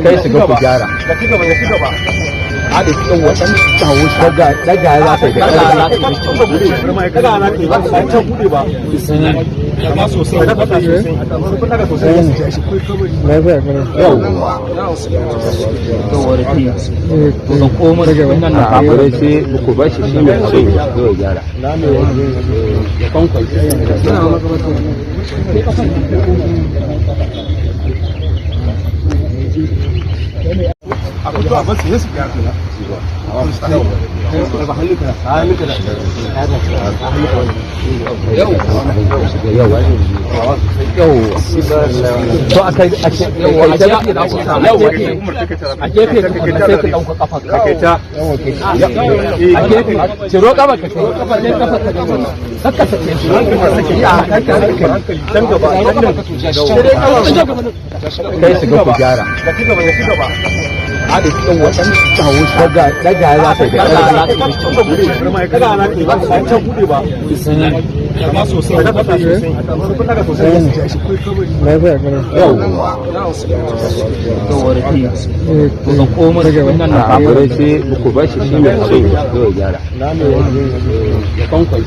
kai shiga ku gyara a da cikin wasan tawo daga ya ta da daga na ke ba sai ta bude ba amma sosai da fata sosai kun daga sosai na ba yau to warki to da komai daga wannan na kafare sai ku ba shi shi ne sai ya gyara na me ya konkon a fito a basu yesu ya kula a da cikin wasan tawo daga ya ta daga na ke ba sai ta bude ba amma sosai da fata sosai kun daga sosai na ba yau to warki to da komai daga wannan na kafare sai ku ba shi shi ne sai ya gyara na me ya konkon